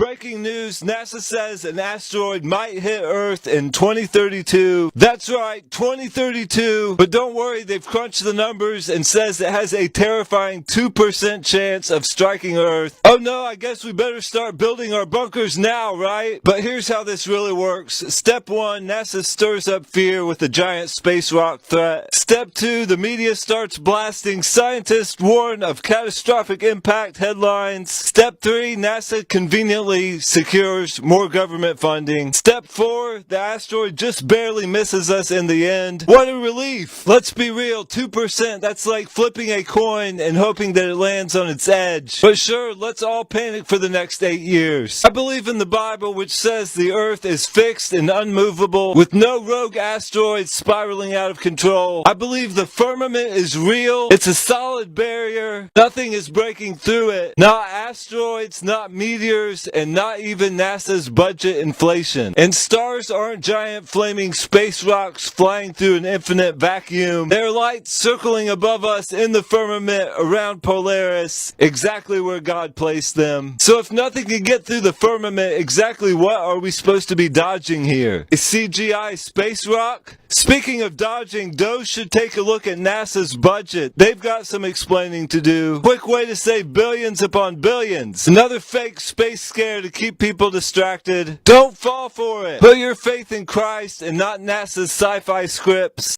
breaking news. NASA says an asteroid might hit Earth in 2032. That's right, 2032. But don't worry, they've crunched the numbers and says it has a terrifying 2% chance of striking Earth. Oh no, I guess we better start building our bunkers now, right? But here's how this really works. Step 1, NASA stirs up fear with the giant space rock threat. Step 2, the media starts blasting scientists warn of catastrophic impact headlines. Step 3, NASA conveniently secures more government funding. Step 4, the asteroid just barely misses us in the end. What a relief! Let's be real, 2%, that's like flipping a coin and hoping that it lands on its edge. But sure, let's all panic for the next 8 years. I believe in the Bible, which says the Earth is fixed and unmovable, with no rogue asteroids spiraling out of control. I believe the firmament is real. It's a solid barrier. Nothing is breaking through it. Not asteroids, not meteors, and not even NASA's budget inflation. And stars aren't giant flaming space rocks flying through an infinite vacuum. They're lights circling above us in the firmament around Polaris, exactly where God placed them. So if nothing can get through the firmament, exactly what are we supposed to be dodging here? Is CGI space rock? Speaking of dodging, those should take a look at NASA's budget. They've got some explaining to do. Quick way to save billions upon billions. Another fake space scare to keep people distracted. Don't fall for it. Put your faith in Christ and not NASA's sci-fi scripts.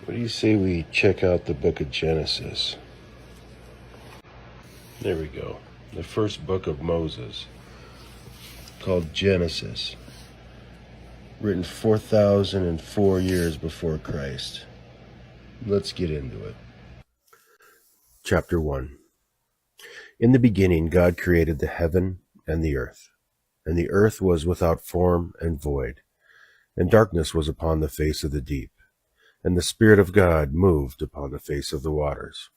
What do you say we check out the book of Genesis? There we go. The first book of Moses, called Genesis, written 4,004 years before Christ. Let's get into it. Chapter 1. In the beginning, God created the heaven and the earth was without form and void, and darkness was upon the face of the deep, and the Spirit of God moved upon the face of the waters.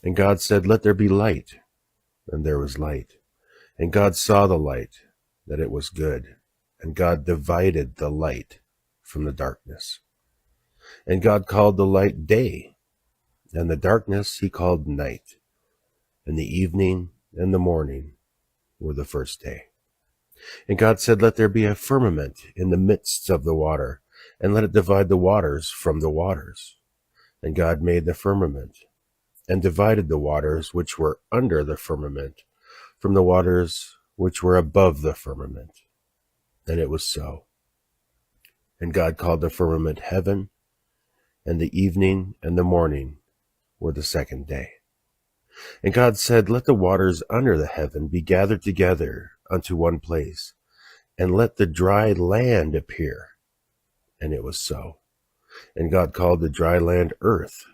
And God said, "Let there be light," and there was light. And God saw the light, that it was good, and God divided the light from the darkness. And God called the light day, and the darkness he called night. And the evening and the morning were the first day. And God said, "Let there be a firmament in the midst of the water, and let it divide the waters from the waters." And God made the firmament, and divided the waters which were under the firmament from the waters which were above the firmament. And it was so. And God called the firmament heaven, and the evening and the morning were the second day. And God said, "Let the waters under the heaven be gathered together unto one place, and let the dry land appear." And it was so. And God called the dry land earth,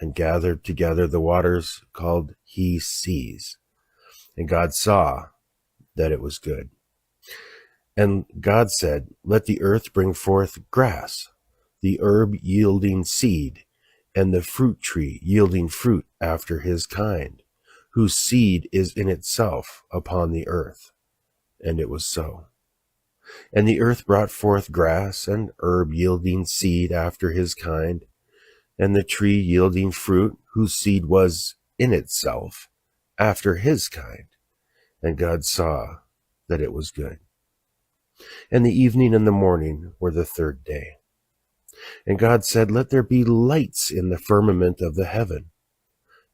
and gathered together the waters called he seas. And God saw that it was good. And God said, "Let the earth bring forth grass, the herb yielding seed, and the fruit tree yielding fruit after his kind, whose seed is in itself upon the earth." And it was so. And the earth brought forth grass and herb yielding seed after his kind, and the tree yielding fruit, whose seed was in itself after his kind. And God saw that it was good. And the evening and the morning were the third day. And God said, "Let there be lights in the firmament of the heaven,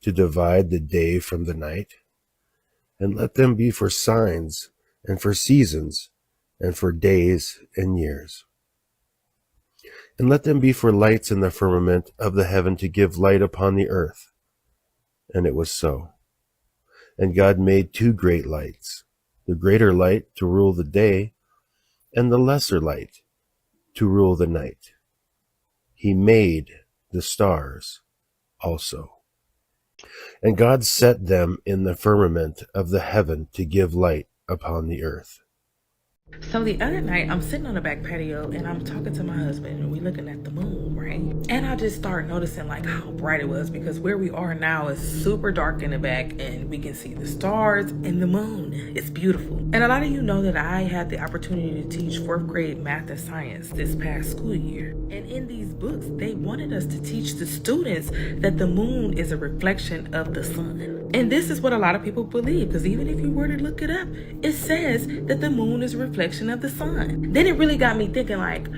to divide the day from the night, and let them be for signs, and for seasons, and for days and years. And let them be for lights in the firmament of the heaven to give light upon the earth." And it was so. And God made 2 great lights, the greater light to rule the day, and the lesser light to rule the night. He made the stars also. And God set them in the firmament of the heaven to give light upon the earth. So the other night, I'm sitting on the back patio and I'm talking to my husband and we looking at the moon, right? And I just started noticing like how bright it was, because where we are now is super dark in the back and we can see the stars and the moon. It's beautiful. And a lot of you know that I had the opportunity to teach 4th grade math and science this past school year. And in these books, they wanted us to teach the students that the moon is a reflection of the sun. And this is what a lot of people believe, because even if you were to look it up, it says that the moon is a reflection of the sun. Then it really got me thinking, like,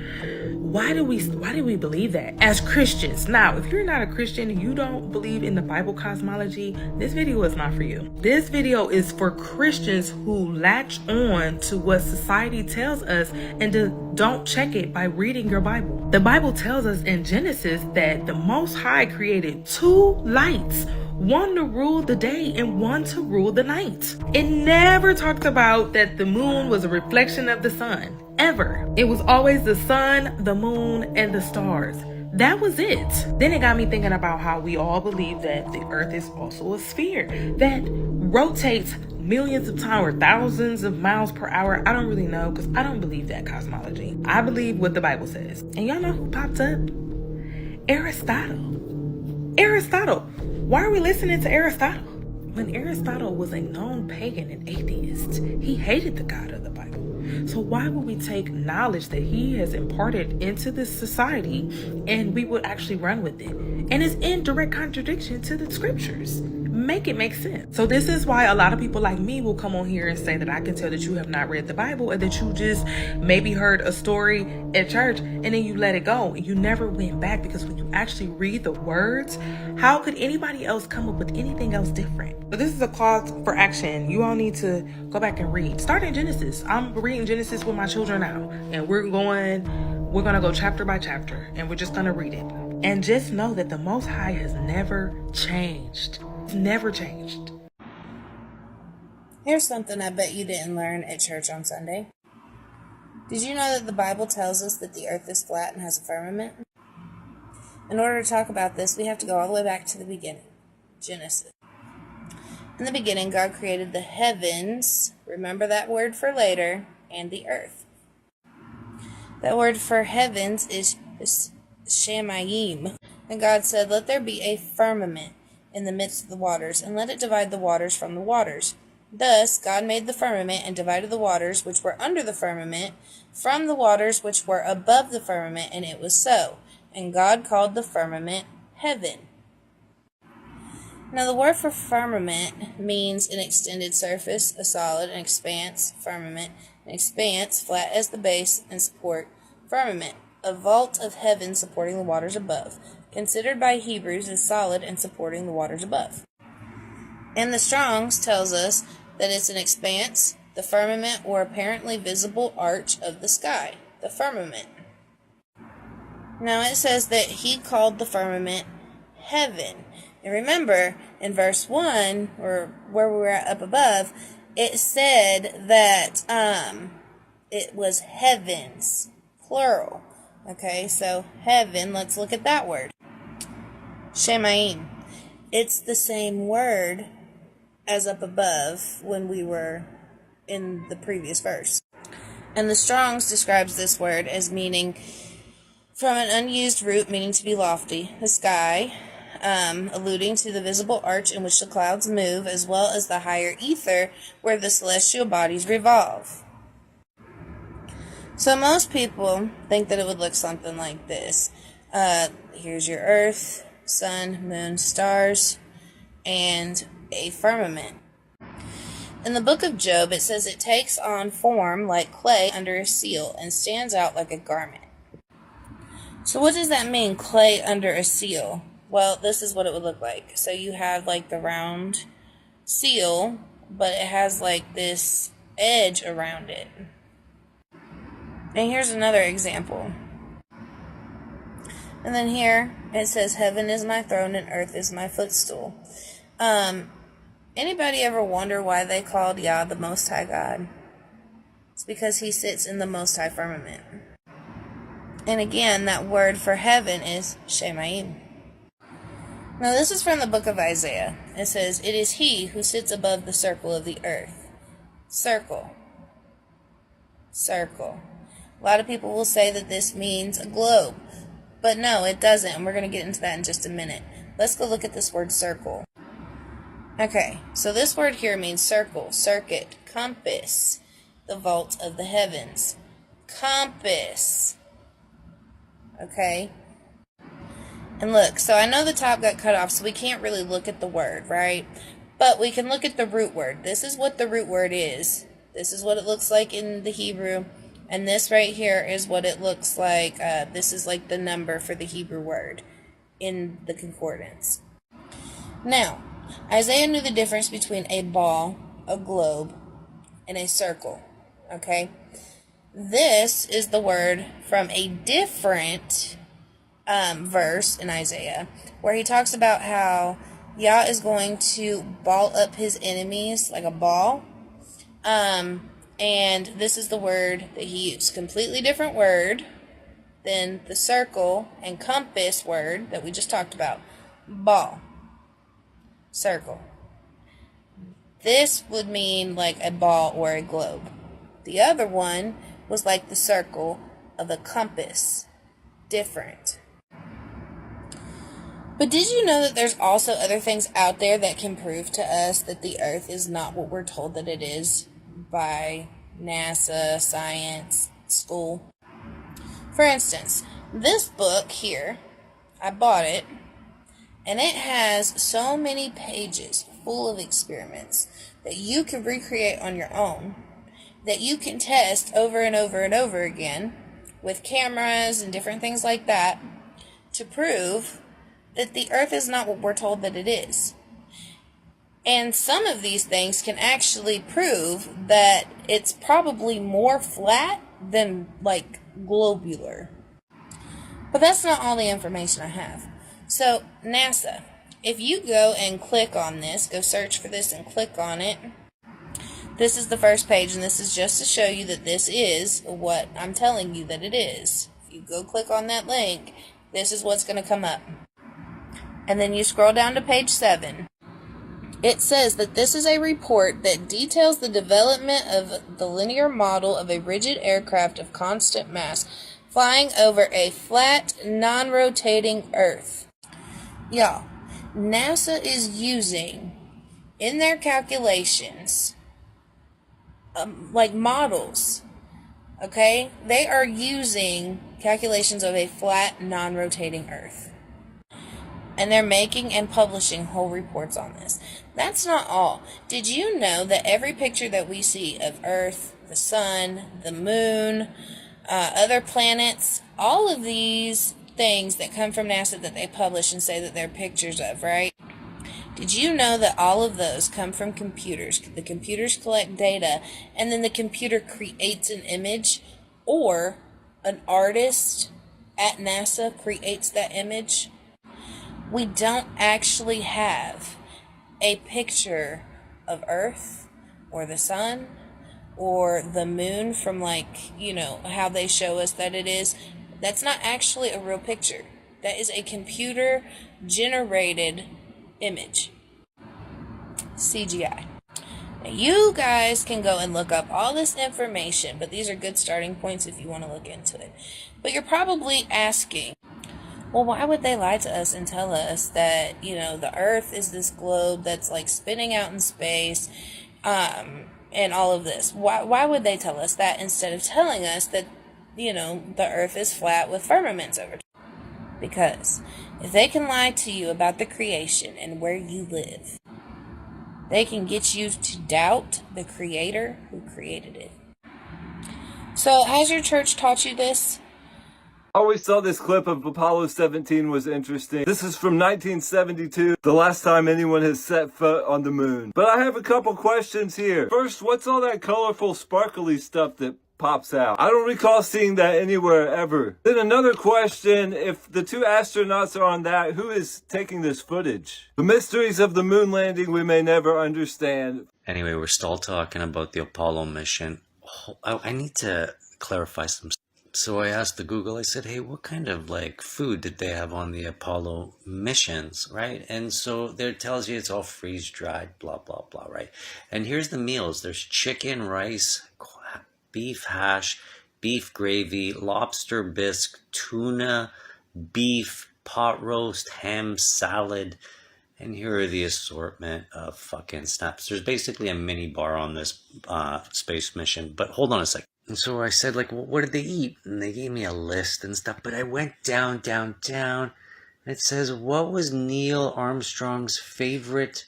why do we believe that as Christians? Now, if you're not a Christian and you don't believe in the Bible cosmology, this video is not for you. This video is for Christians who latch on to what society tells us and don't check it by reading your Bible. The Bible tells us in Genesis that the Most High created two lights, one to rule the day and one to rule the night. It never talked about that the moon was a reflection of the sun, ever. It was always the sun, the moon, and the stars. That was it. Then it got me thinking about how we all believe that the earth is also a sphere that rotates millions of times or thousands of miles per hour. I don't really know, because I don't believe that cosmology. I believe what the Bible says. And y'all know who popped up? Aristotle. Why are we listening to Aristotle? When Aristotle was a known pagan and atheist, he hated the God of the Bible. So why would we take knowledge that he has imparted into this society and we would actually run with it? And it's in direct contradiction to the scriptures. Make it make sense. So this is why a lot of people like me will come on here and say that I can tell that you have not read the Bible, or that you just maybe heard a story at church and then you let it go and you never went back, because when you actually read the words, how could anybody else come up with anything else different? So this is a call for action. You all need to go back and read. Start in Genesis. I'm reading Genesis with my children now, and we're gonna go chapter by chapter, and we're just gonna read it. And just know that the Most High has never changed. Never changed. Here's something I bet you didn't learn at church on Sunday. Did you know that the Bible tells us that the earth is flat and has a firmament? In order to talk about this, we have to go all the way back to the beginning. Genesis. In the beginning, God created the heavens, remember that word for later, and the earth. That word for heavens is shamayim. And God said, "Let there be a firmament in the midst of the waters, and let it divide the waters from the waters." Thus God made the firmament and divided the waters which were under the firmament from the waters which were above the firmament, and it was so. And God called the firmament heaven. Now the word for firmament means an extended surface, a solid, an expanse, firmament, an expanse, flat as the base and support, firmament, a vault of heaven supporting the waters above, considered by Hebrews as solid and supporting the waters above. And the Strong's tells us that it's an expanse, the firmament or apparently visible arch of the sky, the firmament. Now it says that he called the firmament heaven. And remember, in verse 1, or where we were at up above, it said that it was heavens, plural. Okay, so heaven, let's look at that word. Shemaim. It's the same word as up above when we were in the previous verse. And the Strong's describes this word as meaning from an unused root meaning to be lofty, the sky, alluding to the visible arch in which the clouds move, as well as the higher ether where the celestial bodies revolve. So most people think that it would look something like this. Here's your earth, sun, moon, stars, and a firmament. In the book of Job, it says it takes on form like clay under a seal and stands out like a garment. So what does that mean, clay under a seal? Well, this is what it would look like. So you have like the round seal, but it has like this edge around it. And here's another example. And then here it says, "Heaven is my throne and earth is my footstool." Anybody ever wonder why they called Yah the Most High God? It's because he sits in the Most High firmament. And again, that word for heaven is Shemaim. Now this is from the book of Isaiah. It says, "It is he who sits above the circle of the earth." Circle. Circle. A lot of people will say that this means a globe. But no, it doesn't. And we're going to get into that in just a minute. Let's go look at this word circle. Okay, so this word here means circle, circuit, compass, the vault of the heavens. Compass. Okay? And look, so I know the top got cut off, so we can't really look at the word, right? But we can look at the root word. This is what the root word is. This is what it looks like in the Hebrew. And this right here is what it looks like. This is like the number for the Hebrew word in the concordance. Now, Isaiah knew the difference between a ball, a globe, and a circle. Okay? This is the word from a different verse in Isaiah, where he talks about how Yah is going to ball up his enemies like a ball. And this is the word that he used. Completely different word than the circle and compass word that we just talked about. Ball. Circle. This would mean like a ball or a globe. The other one was like the circle of a compass. Different. But did you know that there's also other things out there that can prove to us that the earth is not what we're told that it is by NASA, science, school? For instance, this book here, I bought it, and it has so many pages full of experiments that you can recreate on your own, that you can test over and over and over again with cameras and different things like that to prove that the earth is not what we're told that it is. And some of these things can actually prove that it's probably more flat than like globular. But that's not all the information I have. So NASA, if you go and click on this, go search for this and click on it, this is the first page, and this is just to show you that this is what I'm telling you that it is. If you go click on that link, this is what's going to come up. And then you scroll down to page 7. It says that this is a report that details the development of the linear model of a rigid aircraft of constant mass flying over a flat, non-rotating Earth. Y'all, NASA is using, in their calculations, like models, okay? They are using calculations of a flat, non-rotating Earth. And they're making and publishing whole reports on this. That's not all. Did you know that every picture that we see of Earth, the sun, the moon, other planets, all of these things that come from NASA that they publish and say that they're pictures of, right? Did you know that all of those come from computers? The computers collect data, and then the computer creates an image, or an artist at NASA creates that image? We don't actually have a picture of Earth or the sun or the moon from, like, you know, how they show us that it is. That's not actually a real picture. That is a computer generated image. CGI. Now, you guys can go and look up all this information, but these are good starting points if you want to look into it. But you're probably asking, well, why would they lie to us and tell us that, you know, the Earth is this globe that's like spinning out in space, and all of this? Why would they tell us that instead of telling us that, you know, the Earth is flat with firmaments over top? Because if they can lie to you about the creation and where you live, they can get you to doubt the Creator who created it. So, has your church taught you this? I always thought this clip of Apollo 17 was interesting. This is from 1972, the last time anyone has set foot on the moon. But I have a couple questions here. First, what's all that colorful, sparkly stuff that pops out? I don't recall seeing that anywhere ever. Then another question, if the two astronauts are on that, who is taking this footage? The mysteries of the moon landing we may never understand. Anyway, we're still talking about the Apollo mission. I need to clarify some stuff. So I asked the Google, I said, hey, what kind of like food did they have on the Apollo missions, right? And so there it tells you it's all freeze-dried, blah, blah, blah, right? And here's the meals. There's chicken, rice, beef hash, beef gravy, lobster bisque, tuna, beef, pot roast, ham, salad. And here are the assortment of fucking snaps. There's basically a mini bar on this space mission. But hold on a second. And so I said, like, well, what did they eat? And they gave me a list and stuff. But I went down. And it says, what was Neil Armstrong's favorite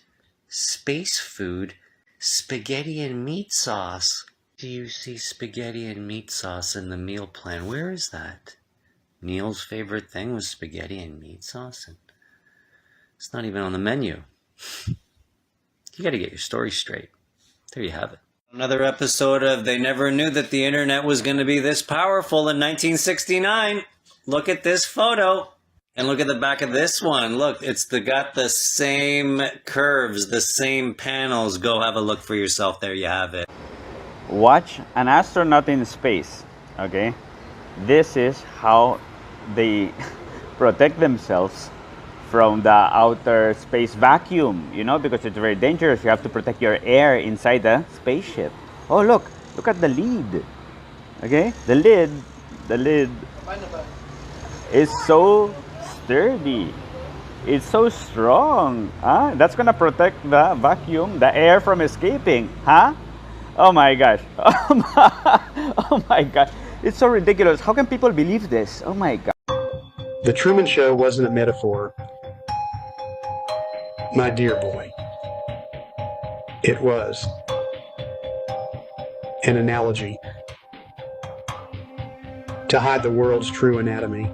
Space food, spaghetti and meat sauce. Do you see spaghetti and meat sauce in the meal plan? Where is that? Neil's favorite thing was spaghetti and meat sauce, and it's not even on the menu. You gotta get your story straight. There you have it. Another episode of They Never Knew That the Internet Was Gonna Be This Powerful in 1969. Look at this photo. And look at the back of this one. Look, it's got the same curves, the same panels. Go have a look for yourself. There you have it. Watch an astronaut in space, okay? This is how they protect themselves from the outer space vacuum, you know, because it's very dangerous. You have to protect your air inside the spaceship. Oh, look at the lid, okay? The lid is so sturdy. It's so strong. Huh? That's gonna protect the vacuum, the air from escaping. Huh? Oh my gosh. Oh my gosh. It's so ridiculous. How can people believe this? Oh my god. The Truman Show wasn't a metaphor, my dear boy. It was an analogy to hide the world's true anatomy.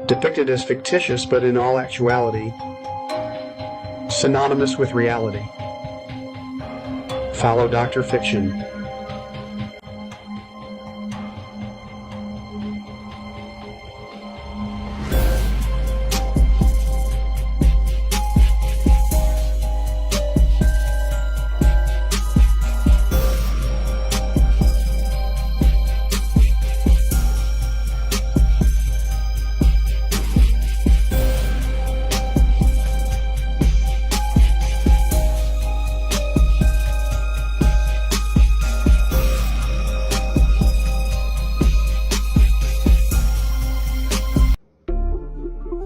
Depicted as fictitious, but in all actuality, synonymous with reality. Follow Dr. Fiction.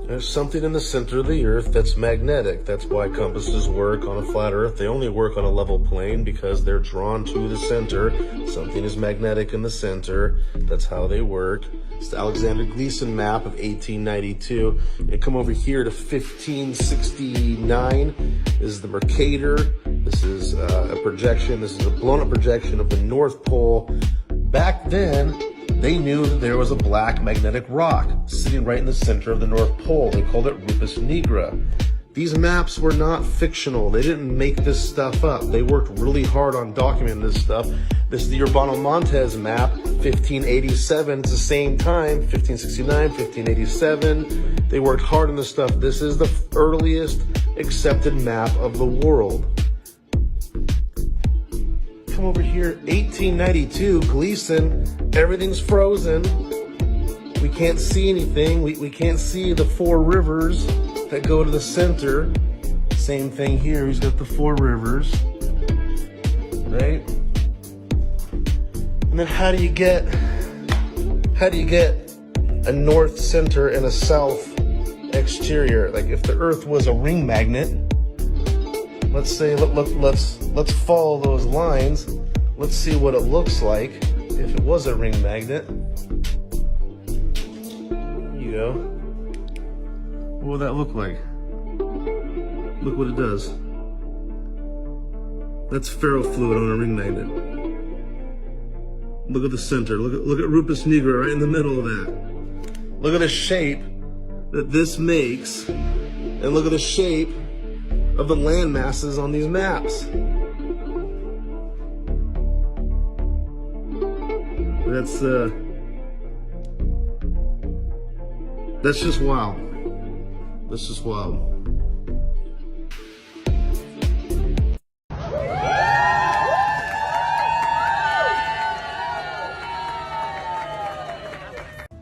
There's something in the center of the earth that's magnetic. That's why compasses work on a flat earth. They only work on a level plane because they're drawn to the center. Something is magnetic in the center. That's how they work. It's the Alexander Gleason map of 1892. You come over here to 1569. This is the Mercator. This is a projection. This is a blown up projection of the North Pole. Back then, they knew that there was a black magnetic rock sitting right in the center of the North Pole. They called it Rupus Nigra. These maps were not fictional. They didn't make this stuff up. They worked really hard on documenting this stuff. This is the Urbano Montes map, 1587. It's the same time, 1569, 1587. They worked hard on this stuff. This is the earliest accepted map of the world. Come over here, 1892, Gleason, everything's frozen. We can't see anything. We can't see the four rivers that go to the center. Same thing here, he's got the four rivers, right? And then how do you get a north center and a south exterior? Like if the Earth was a ring magnet, let's say, let's follow those lines. Let's see what it looks like if it was a ring magnet. There you go. What would that look like? Look what it does. That's ferrofluid on a ring magnet. Look at the center. Look at Rupus Nigra right in the middle of that. Look at the shape that this makes, and look at the shape of the land masses on these maps. That's just wild. That's just wild.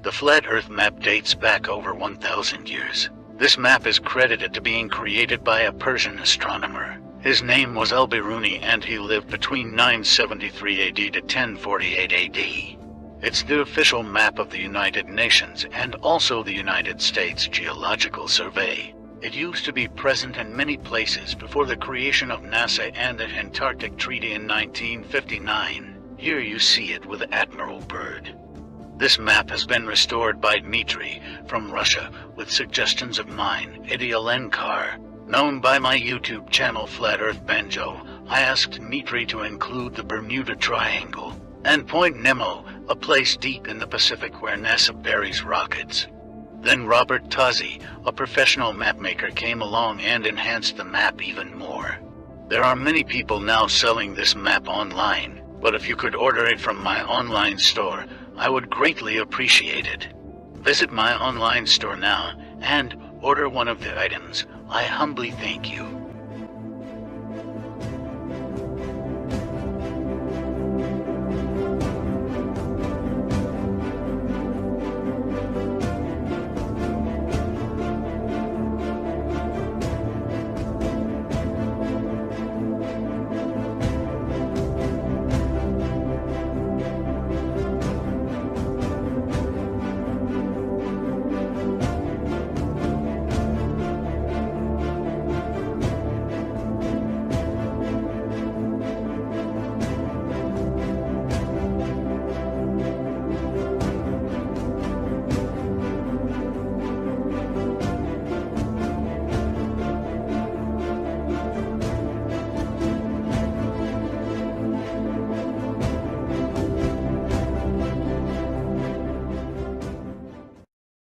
The Flat Earth map dates back over 1,000 years. This map is credited to being created by a Persian astronomer. His name was Al-Biruni, and he lived between 973 AD to 1048 AD. It's the official map of the United Nations and also the United States Geological Survey. It used to be present in many places before the creation of NASA and the Antarctic Treaty in 1959. Here you see it with Admiral Byrd. This map has been restored by Dmitry from Russia with suggestions of mine, Eddie Alenkar. Known by my YouTube channel Flat Earth Banjo, I asked Mitri to include the Bermuda Triangle and Point Nemo, a place deep in the Pacific where NASA buries rockets. Then Robert Tozzi, a professional mapmaker, came along and enhanced the map even more. There are many people now selling this map online, but if you could order it from my online store, I would greatly appreciate it. Visit my online store now and order one of the items. I humbly thank you.